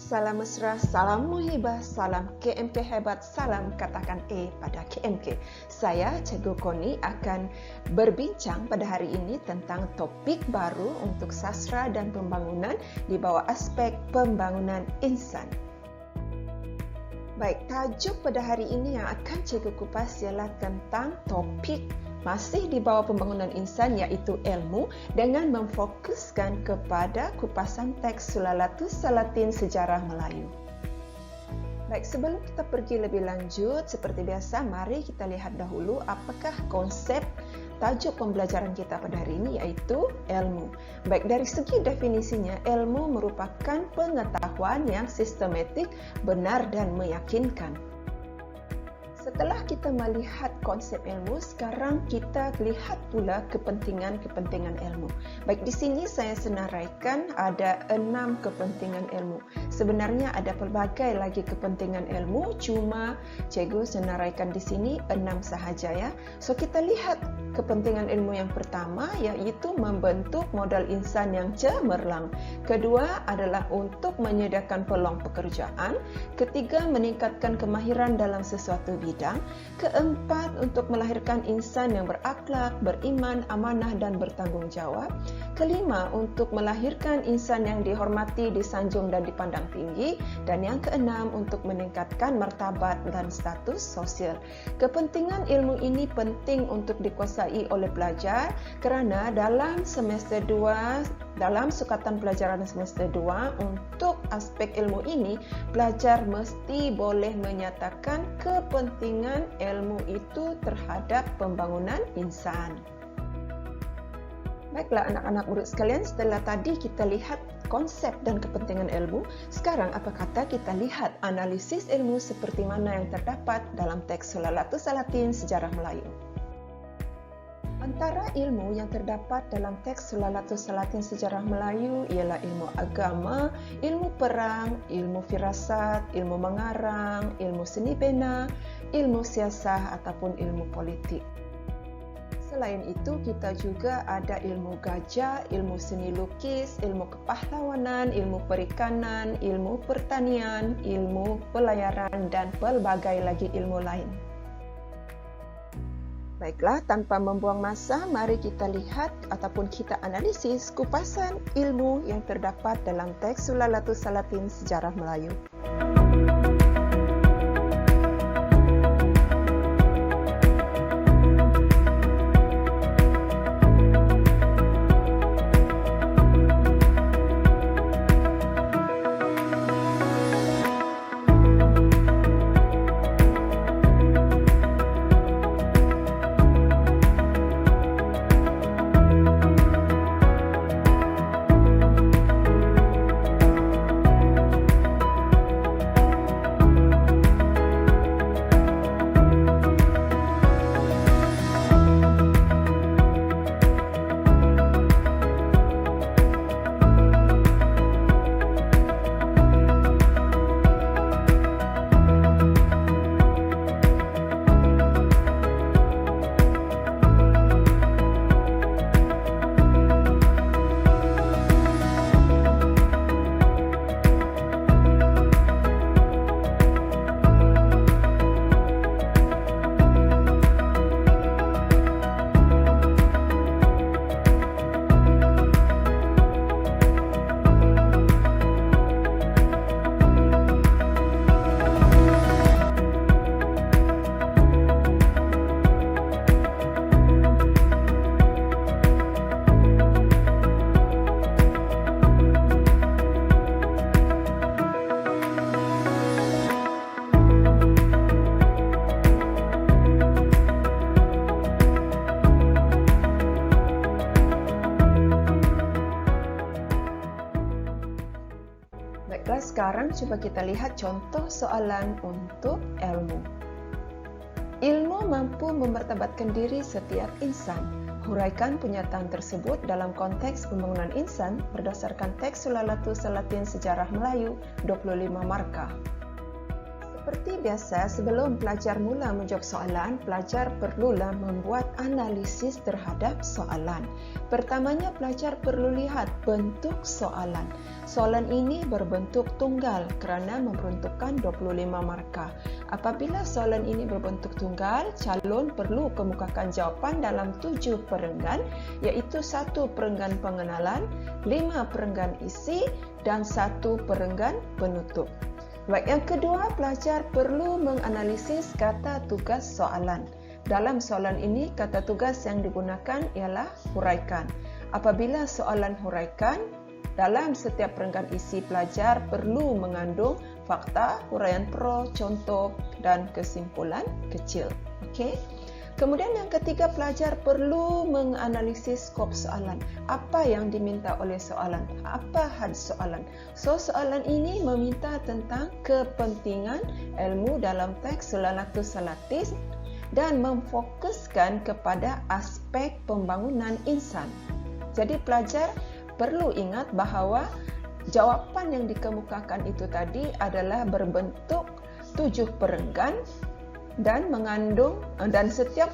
salam mesra, salam muhibah, salam KMK hebat, salam katakan pada KMK. Saya Cikgu Koni akan berbincang pada hari ini tentang topik baru untuk sastra dan pembangunan di bawah aspek pembangunan insan. Baik, tajuk pada hari ini yang akan Cikgu kupas ialah tentang topik masih di bawah pembangunan insan iaitu ilmu dengan memfokuskan kepada kupasan teks Sulalatus Salatin Sejarah Melayu. Baik, sebelum kita pergi lebih lanjut, seperti biasa, mari kita lihat dahulu apakah konsep tajuk pembelajaran kita pada hari ini iaitu ilmu. Baik, dari segi definisinya, ilmu merupakan pengetahuan yang sistematik, benar dan meyakinkan. Setelah kita melihat konsep ilmu, sekarang kita lihat pula kepentingan-kepentingan ilmu. Baik, di sini saya senaraikan ada 6 kepentingan ilmu. Sebenarnya ada pelbagai lagi kepentingan ilmu, cuma cikgu senaraikan di sini 6 sahaja ya. So kita lihat kepentingan ilmu yang pertama iaitu membentuk modal insan yang cemerlang. Kedua adalah untuk menyediakan peluang pekerjaan. Ketiga, meningkatkan kemahiran dalam sesuatu bidang. Keempat, untuk melahirkan insan yang berakhlak, beriman, amanah dan bertanggungjawab. Kelima, untuk melahirkan insan yang dihormati, disanjung dan dipandang tinggi. Dan yang keenam, untuk meningkatkan martabat dan status sosial. Kepentingan ilmu ini penting untuk dikuasai oleh pelajar kerana dalam semester 2, dalam sukatan pelajaran semester 2, untuk aspek ilmu ini, pelajar mesti boleh menyatakan kepentingan ilmu itu terhadap pembangunan insan. Baiklah anak-anak murid sekalian, setelah tadi kita lihat konsep dan kepentingan ilmu, sekarang apa kata kita lihat analisis ilmu seperti mana yang terdapat dalam teks Sulalatus Salatin Sejarah Melayu. Antara ilmu yang terdapat dalam teks Sulalatus Salatin Sejarah Melayu ialah ilmu agama, ilmu perang, ilmu firasat, ilmu mengarang, ilmu seni bina, ilmu siasah ataupun ilmu politik. Selain itu, kita juga ada ilmu gajah, ilmu seni lukis, ilmu kepahlawanan, ilmu perikanan, ilmu pertanian, ilmu pelayaran dan pelbagai lagi ilmu lain. Baiklah, tanpa membuang masa, mari kita lihat ataupun kita analisis kupasan ilmu yang terdapat dalam teks Sulalatus Salatin Sejarah Melayu. Sekarang coba kita lihat contoh soalan untuk ilmu. Ilmu mampu memartabatkan diri setiap insan. Huraikan pernyataan tersebut dalam konteks pembangunan insan berdasarkan teks Sulalatus Salatin Sejarah Melayu 25 markah. Seperti biasa, sebelum pelajar mula menjawab soalan, pelajar perlulah membuat analisis terhadap soalan. Pertamanya, pelajar perlu lihat bentuk soalan. Soalan ini berbentuk tunggal kerana memperuntukkan 25 markah. Apabila soalan ini berbentuk tunggal, calon perlu kemukakan jawapan dalam 7 perenggan, iaitu 1 perenggan pengenalan, 5 perenggan isi dan 1 perenggan penutup. Baik, yang kedua, pelajar perlu menganalisis kata tugas soalan. Dalam soalan ini, kata tugas yang digunakan ialah huraikan. Apabila soalan huraikan, dalam setiap perenggan isi, pelajar perlu mengandung fakta, huraian pro, contoh dan kesimpulan kecil. Okey. Kemudian yang ketiga, pelajar perlu menganalisis skop soalan. Apa yang diminta oleh soalan? Apa had soalan? So, soalan ini meminta tentang kepentingan ilmu dalam teks Sulalatus Salatis dan memfokuskan kepada aspek pembangunan insan. Jadi, pelajar perlu ingat bahawa jawapan yang dikemukakan itu tadi adalah berbentuk 7 perenggan dan mengandung, dan setiap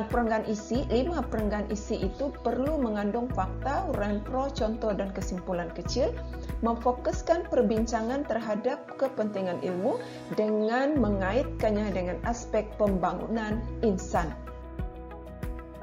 perenggan isi, 5 perenggan isi itu perlu mengandung fakta, huraian pro, contoh dan kesimpulan kecil, memfokuskan perbincangan terhadap kepentingan ilmu dengan mengaitkannya dengan aspek pembangunan insan.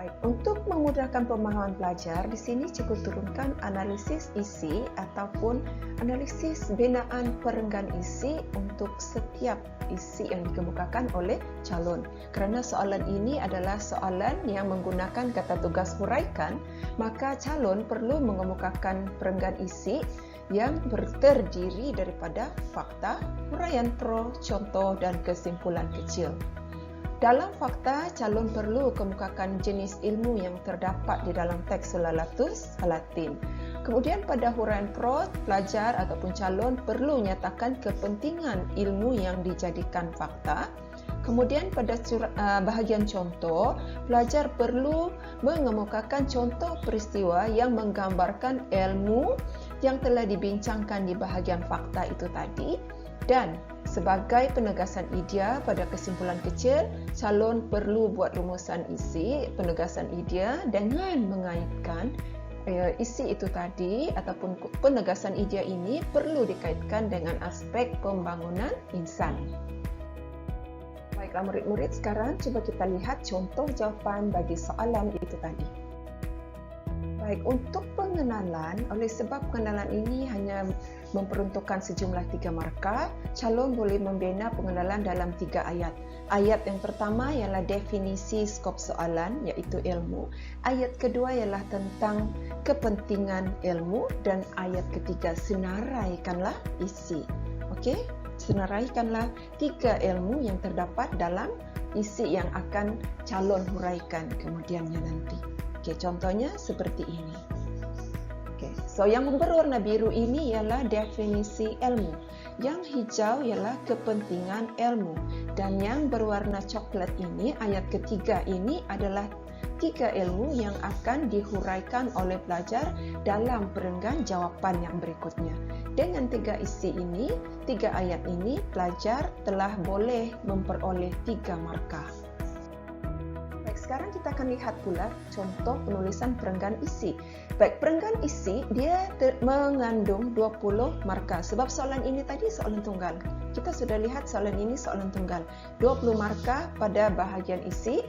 Baik, untuk memudahkan pemahaman pelajar, di sini cikgu turunkan analisis isi ataupun analisis binaan perenggan isi untuk setiap isi yang dikemukakan oleh calon. Kerana soalan ini adalah soalan yang menggunakan kata tugas huraikan, maka calon perlu mengemukakan perenggan isi yang terdiri daripada fakta, huraian pro, contoh dan kesimpulan kecil. Dalam fakta, calon perlu kemukakan jenis ilmu yang terdapat di dalam teks Sulalatus Salatin. Kemudian pada huraian pro, pelajar ataupun calon perlu nyatakan kepentingan ilmu yang dijadikan fakta. Kemudian pada bahagian contoh, pelajar perlu mengemukakan contoh peristiwa yang menggambarkan ilmu yang telah dibincangkan di bahagian fakta itu tadi. Dan sebagai penegasan idea pada kesimpulan kecil, calon perlu buat rumusan isi penegasan idea dengan mengaitkan isi itu tadi ataupun penegasan idea ini perlu dikaitkan dengan aspek pembangunan insan. Baiklah murid-murid, sekarang cuba kita lihat contoh jawapan bagi soalan itu tadi. Baik, untuk pengenalan, oleh sebab pengenalan ini hanya memperuntukkan sejumlah 3 markah, calon boleh membina pengenalan dalam 3 ayat. Ayat yang pertama ialah definisi skop soalan, iaitu ilmu. Ayat kedua ialah tentang kepentingan ilmu dan ayat ketiga senaraikanlah isi. Okey, senaraikanlah 3 ilmu yang terdapat dalam isi yang akan calon huraikan kemudiannya nanti. Okey, contohnya seperti ini. Okay. So, yang berwarna biru ini ialah definisi ilmu. Yang hijau ialah kepentingan ilmu. Dan yang berwarna coklat ini, ayat ketiga ini adalah 3 ilmu yang akan dihuraikan oleh pelajar dalam perenggan jawapan yang berikutnya. Dengan 3 isi ini, 3 ayat ini, pelajar telah boleh memperoleh 3 markah. Sekarang kita akan lihat pula contoh penulisan perenggan isi. Baik, perenggan isi dia mengandung 20 markah. Sebab soalan ini tadi soalan tunggal. Kita sudah lihat soalan ini soalan tunggal. 20 markah pada bahagian isi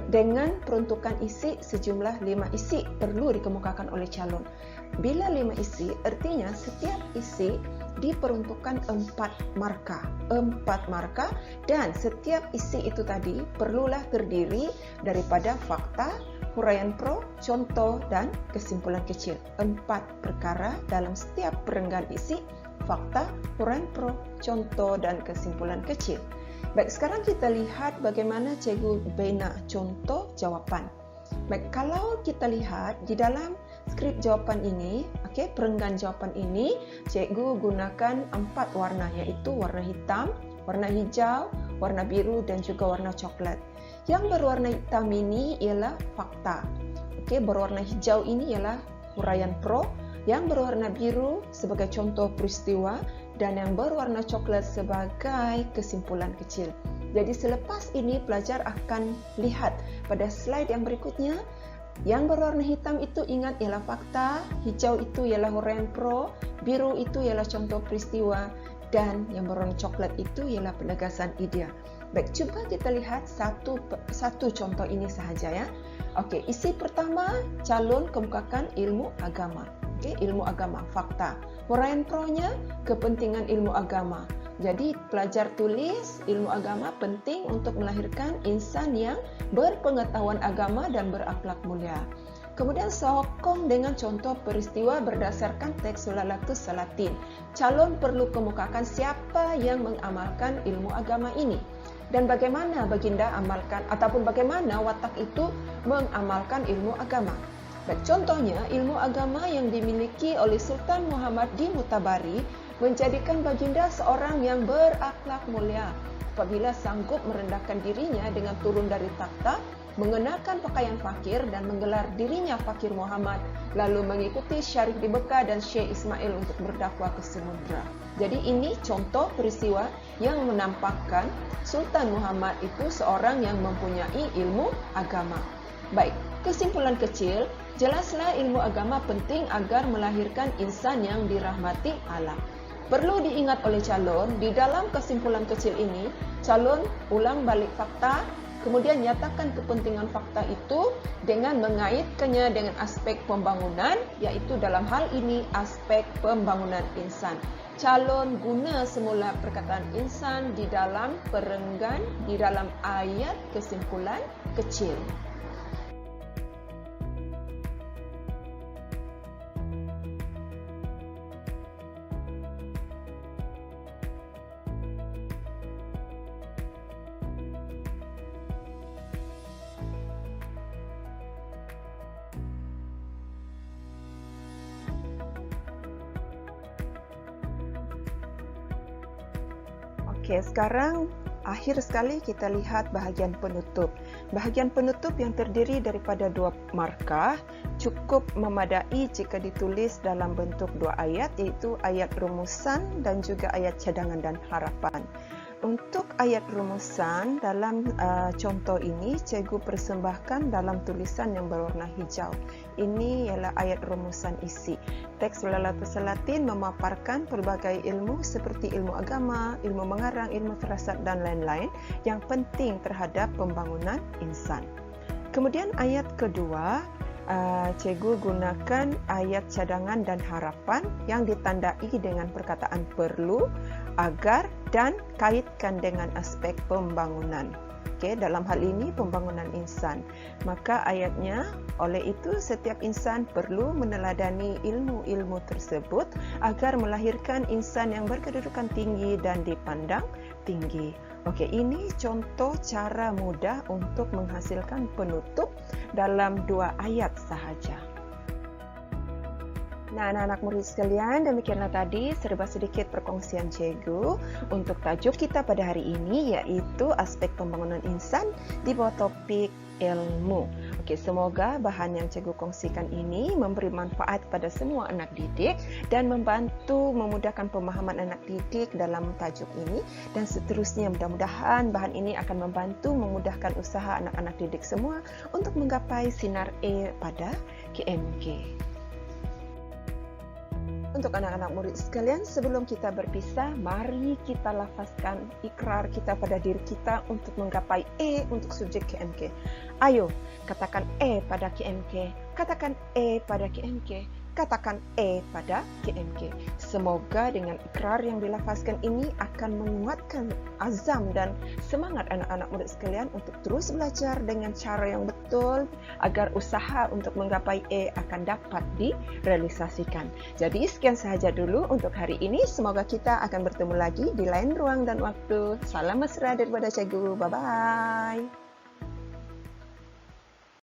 dengan peruntukan isi sejumlah 5 isi perlu dikemukakan oleh calon. Bila 5 isi, artinya setiap isi diperuntukkan 4 markah. 4 markah dan setiap isi itu tadi perlulah terdiri daripada fakta, huraian pro, contoh dan kesimpulan kecil. 4 perkara dalam setiap perenggan isi, fakta, huraian pro, contoh dan kesimpulan kecil. Baik, sekarang kita lihat bagaimana cikgu bina contoh jawapan. Baik, kalau kita lihat di dalam skrip jawapan ini, okey, perenggan jawapan ini, cikgu gunakan 4 warna, iaitu warna hitam, warna hijau, warna biru dan juga warna coklat. Yang berwarna hitam ini ialah fakta. Okey, berwarna hijau ini ialah huraian pro yang berwarna biru sebagai contoh peristiwa dan yang berwarna coklat sebagai kesimpulan kecil. Jadi selepas ini pelajar akan lihat pada slide yang berikutnya, yang berwarna hitam itu ingat ialah fakta, hijau itu ialah huraian pro, biru itu ialah contoh peristiwa, dan yang berwarna coklat itu ialah penegasan idea. Baik, cuba kita lihat satu contoh ini sahaja ya. Okey, isi pertama, calon kemukakan ilmu agama. Okey, ilmu agama, fakta. Huraian pro-nya, kepentingan ilmu agama. Jadi pelajar tulis ilmu agama penting untuk melahirkan insan yang berpengetahuan agama dan berakhlak mulia. Kemudian sokong dengan contoh peristiwa berdasarkan teks Sulalatus Salatin. Calon perlu kemukakan siapa yang mengamalkan ilmu agama ini dan bagaimana baginda amalkan ataupun bagaimana watak itu mengamalkan ilmu agama. Baik, contohnya ilmu agama yang dimiliki oleh Sultan Muhammad di Mutabari menjadikan baginda seorang yang berakhlak mulia apabila sanggup merendahkan dirinya dengan turun dari takhta, mengenakan pakaian fakir dan menggelar dirinya fakir Muhammad, lalu mengikuti Syarif di Mekah dan Syekh Ismail untuk berdakwah ke samudra. Jadi ini contoh peristiwa yang menampakkan Sultan Muhammad itu seorang yang mempunyai ilmu agama. Baik, kesimpulan kecil, jelaslah ilmu agama penting agar melahirkan insan yang dirahmati Allah. Perlu diingat oleh calon, di dalam kesimpulan kecil ini, calon ulang balik fakta, kemudian nyatakan kepentingan fakta itu dengan mengaitkannya dengan aspek pembangunan, yaitu dalam hal ini aspek pembangunan insan. Calon guna semula perkataan insan di dalam perenggan, di dalam ayat kesimpulan kecil. Okey, sekarang akhir sekali kita lihat bahagian penutup. Bahagian penutup yang terdiri daripada 2 markah cukup memadai jika ditulis dalam bentuk 2 ayat, iaitu ayat rumusan dan juga ayat cadangan dan harapan. Untuk ayat rumusan dalam contoh ini, cikgu persembahkan dalam tulisan yang berwarna hijau. Ini ialah ayat rumusan isi. Teks Sulalatus Salatin memaparkan pelbagai ilmu seperti ilmu agama, ilmu mengarang, ilmu firasat dan lain-lain yang penting terhadap pembangunan insan. Kemudian ayat kedua, cikgu gunakan ayat cadangan dan harapan yang ditandai dengan perkataan perlu, agar dan kaitkan dengan aspek pembangunan. Okey, dalam hal ini pembangunan insan. Maka ayatnya, oleh itu setiap insan perlu meneladani ilmu-ilmu tersebut agar melahirkan insan yang berkedudukan tinggi dan dipandang tinggi. Okey, ini contoh cara mudah untuk menghasilkan penutup dalam 2 ayat sahaja. Nah, anak-anak murid sekalian, demikianlah tadi serba sedikit perkongsian cikgu untuk tajuk kita pada hari ini, iaitu aspek pembangunan insan di bawah topik ilmu. Okey, semoga bahan yang cikgu kongsikan ini memberi manfaat pada semua anak didik dan membantu memudahkan pemahaman anak didik dalam tajuk ini, dan seterusnya mudah-mudahan bahan ini akan membantu memudahkan usaha anak-anak didik semua untuk menggapai sinar A pada KMK. Untuk anak-anak murid sekalian, sebelum kita berpisah, mari kita lafazkan ikrar kita pada diri kita untuk menggapai E untuk subjek KMK. Ayo, katakan E pada KMK, katakan E pada KMK, katakan E pada KMK. Semoga dengan ikrar yang dilafazkan ini akan menguatkan azam dan semangat anak-anak murid sekalian untuk terus belajar dengan cara yang betul agar usaha untuk menggapai E akan dapat direalisasikan. Jadi sekian sahaja dulu untuk hari ini. Semoga kita akan bertemu lagi di lain ruang dan waktu. Salam mesra daripada cikgu. Bye-bye.